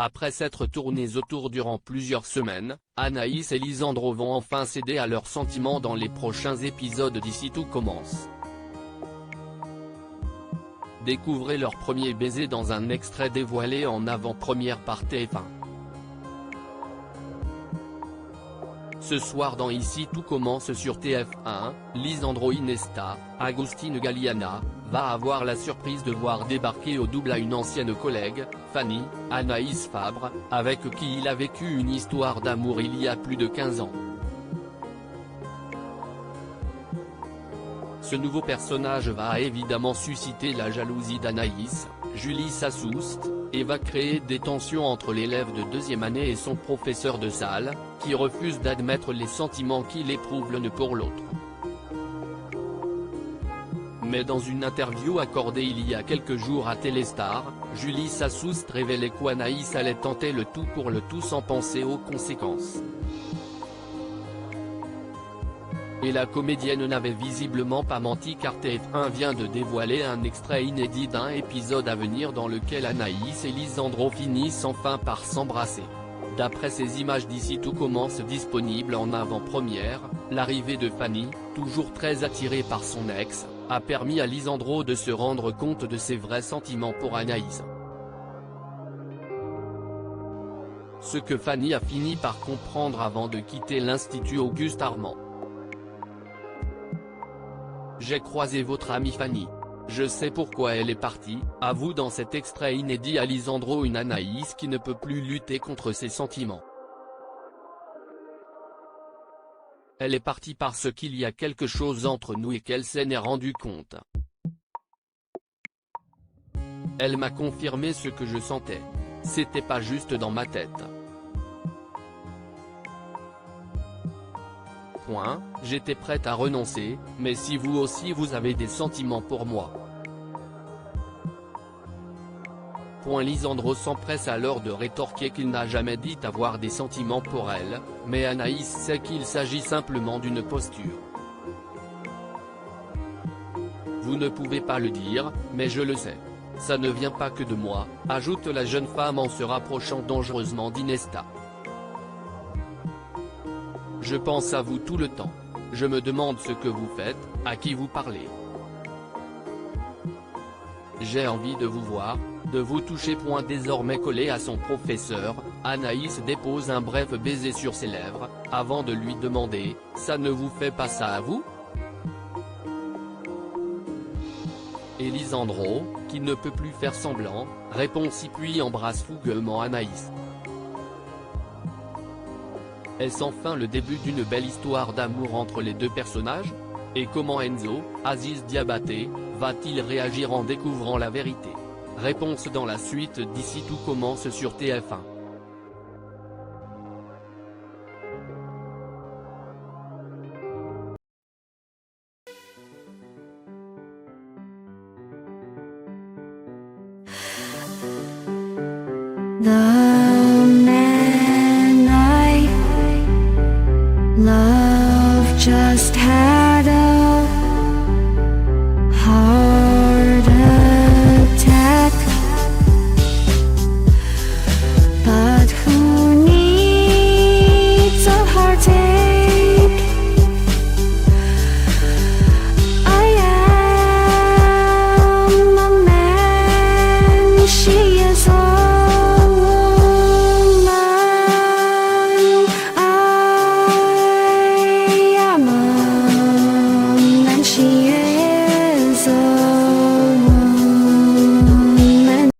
Après s'être tournés autour durant plusieurs semaines, Anaïs et Lisandro vont enfin céder à leurs sentiments dans les prochains épisodes d'ici tout commence. Découvrez leur premier baiser dans un extrait dévoilé en avant-première par TF1. Ce soir dans Ici tout commence sur TF1, Lisandro Inesta, Agustin Galliana, va avoir la surprise de voir débarquer au double à une ancienne collègue, Fanny, Anaïs Fabre, avec qui il a vécu une histoire d'amour il y a plus de 15 ans. Ce nouveau personnage va évidemment susciter la jalousie d'Anaïs, Julie Sassoust, et va créer des tensions entre l'élève de deuxième année et son professeur de salle, qui refuse d'admettre les sentiments qu'il éprouve l'un pour l'autre. Mais dans une interview accordée il y a quelques jours à Téléstar, Julie Sassoust révélait qu'Anaïs allait tenter le tout pour le tout sans penser aux conséquences. Et la comédienne n'avait visiblement pas menti car TF1 vient de dévoiler un extrait inédit d'un épisode à venir dans lequel Anaïs et Lisandro finissent enfin par s'embrasser. D'après ces images d'Ici tout commence disponibles en avant-première, l'arrivée de Fanny, toujours très attirée par son ex, a permis à Lisandro de se rendre compte de ses vrais sentiments pour Anaïs. Ce que Fanny a fini par comprendre avant de quitter l'Institut Auguste Armand. J'ai croisé votre amie Fanny. Je sais pourquoi elle est partie, avoue dans cet extrait inédit à Lisandro une Anaïs qui ne peut plus lutter contre ses sentiments. Elle est partie parce qu'il y a quelque chose entre nous et qu'elle s'en est rendue compte. Elle m'a confirmé ce que je sentais. C'était pas juste dans ma tête. J'étais prête à renoncer, mais si vous aussi vous avez des sentiments pour moi. Lisandro s'empresse alors de rétorquer qu'il n'a jamais dit avoir des sentiments pour elle, mais Anaïs sait qu'il s'agit simplement d'une posture. Vous ne pouvez pas le dire, mais je le sais. Ça ne vient pas que de moi, ajoute la jeune femme en se rapprochant dangereusement d'Inesta. Je pense à vous tout le temps. Je me demande ce que vous faites, à qui vous parlez. J'ai envie de vous voir, de vous toucher. Désormais collée à son professeur, Anaïs dépose un bref baiser sur ses lèvres, avant de lui demander « Ça ne vous fait pas ça à vous ?» Et Lisandro, qui ne peut plus faire semblant, répond si puis embrasse fougueusement Anaïs. Est-ce enfin le début d'une belle histoire d'amour entre les deux personnages? Et comment Enzo, Aziz Diabaté, va-t-il réagir en découvrant la vérité? Réponse dans la suite d'Ici tout commence sur TF1. 나